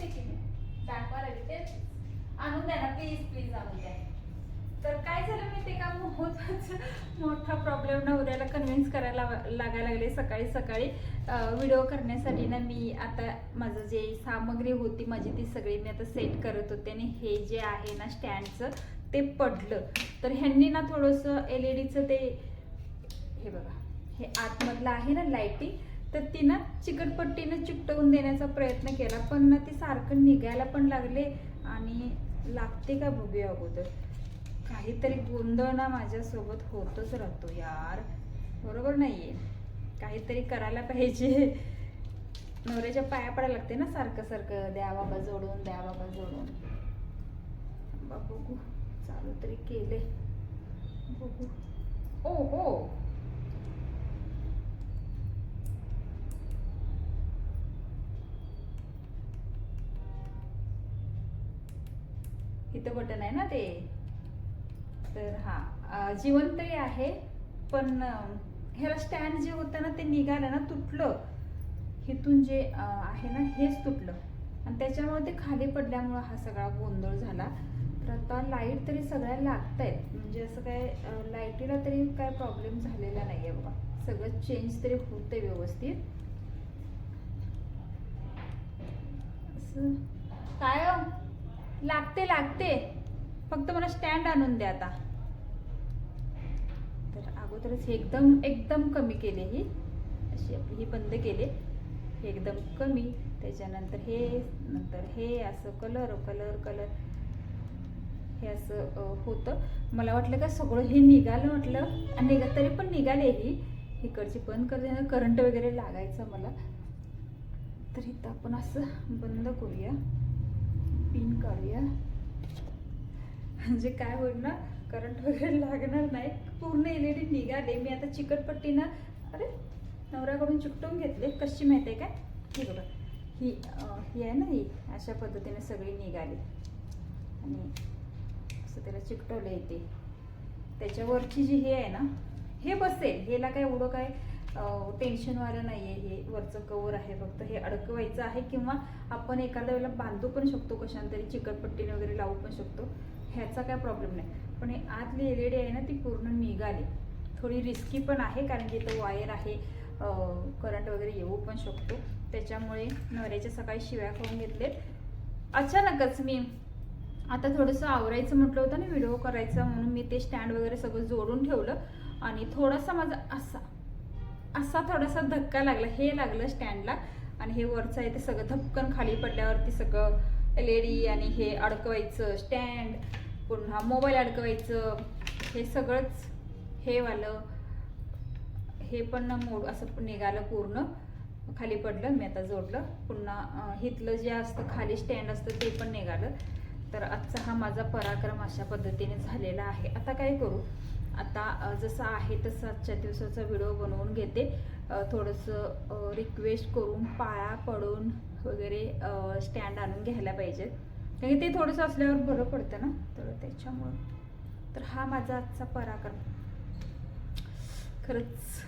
होते की मी दाखवा लागले ते आणून द्या ना प्लीज प्लीज आणून द्या. तर काय झालं माहिती का, मोठा प्रॉब्लेम ना उद्याला कन्व्हिन्स करायला लागायला लागले सकाळी सकाळी व्हिडिओ करण्यासाठी ना. मी आता माझं जे सामग्री होती माझी ती सगळी मी आता सेट करत होते आणि हे जे आहे ना स्टँडचं ते पडलं. तर ह्यांनी ना थोडंसं LED ते हे बघा हे आतमधलं आहे ना लाईटिंग, तर ती ना चिकटपट्टीनं चिकटवून देण्याचा प्रयत्न केला, पण ना ती सारखं निघायला पण लागले. आणि लागते का बघूया अगोदर. काहीतरी गोंधळ ना माझ्यासोबत होतच राहतो यार, बरोबर नाहीये. काहीतरी करायला पाहिजे. नवऱ्याच्या पाया पडायला लागते ना सारखं सारखं, द्या बाबा जोडून द्या बाबा जोडून. बघू चालू तरी केले बघू. ओ हो इथं बटन आहे ना ते. तर हा जिवंतही आहे, पण ह्याला स्टँड जे होतं ना ते निघालं ना, तुटलं. इथून जे आहे ना हेच तुटलं आणि त्याच्यामुळे ते खाली पडल्यामुळं हा सगळा गोंधळ झाला. तर आता लाईट तरी सगळ्या लागत आहेत, म्हणजे असं काय लाईटीला तरी काय प्रॉब्लेम झालेला नाही आहे बघा. सगळं चेंज तरी होतंय व्यवस्थित. असं काय लागते लागते, फक्त मला स्टँड आणून द्या आता. तर अगोदरच हे एकदम एकदम कमी केले, ही अशी आपली ही बंद केले, हे एकदम कमी. त्याच्यानंतर हे, नंतर हे असं कलर कलर कलर हे असं होतं. मला वाटलं का सगळं हे निघालं म्हटलं, आणि तरी पण निघाले. ही इकडची बंद करते, करंट वगैरे लागायचं मला. तर इथं आपण असं बंद करूया, पिन काढूया, म्हणजे काय होईल ना करंट वगैरे लागणार नाही. पूर्ण LED निघाले. मी आता चिकटपट्टीनं अरे नवऱ्याकडून चिकटवून घेतले. कशी माहिती आहे काय, ही बघा ही आहे ना, ही अशा पद्धतीने सगळी निघाली आणि असं त्याला चिकटवलं येते. त्याच्यावरची जी हे आहे ना हे बसेल, ह्याला काय एवढं काय टेन्शनवालं नाही आहे. हे वरचं कवर आहे, फक्त हे अडकवायचं आहे किंवा आपण एखाद्या वेळेला बांधू पण शकतो, कशाने चिकटपट्टीने वगैरे लावू पण शकतो. ह्याचा काय प्रॉब्लेम नाही. पण हे आतली LED आहे ना ती पूर्ण निघाली. थोडी रिस्की पण आहे, कारण की इथं वायर आहे, करंट वगैरे येऊ पण शकतो. त्याच्यामुळे नवऱ्याच्या सकाळी शिव्या खाऊन घेतलेत. अचानकच मी आता थोडंसं आवरायचं म्हटलं होतं ना व्हिडिओ करायचा, म्हणून मी ते स्टँड वगैरे सगळं जोडून ठेवलं. आणि थोडासा माझा असा थोडासा धक्का लागला, हे लागलं स्टँडला. आणि हे वरचं आहे ते सगळं धपकन खाली पडल्यावरती सगळं LED आणि हे अडकवायचं स्टँड, पुन्हा मोबाईल अडकवायचं, हे सगळंच हे वालं हे पण मोड असं निघालं, पूर्ण खाली पडलं. मी आता जोडलं. पुन्हा हिथलं जे असतं खाली स्टँड असतं ते पण निघालं. तर आजचा हा माझा पराक्रम अशा पद्धतीने झालेला आहे. आता काय करू, आता जसं आहे तसं आजच्या दिवसाचा व्हिडिओ बनवून घेते. थोडंसं रिक्वेस्ट करून पाया पडून वगैरे स्टँड आणून घ्यायला पाहिजे, कारण की ते थोडंसं असल्यावर बरं पडतं ना. तर त्याच्यामुळं तर हा माझा आजचा पराक्रम खरंच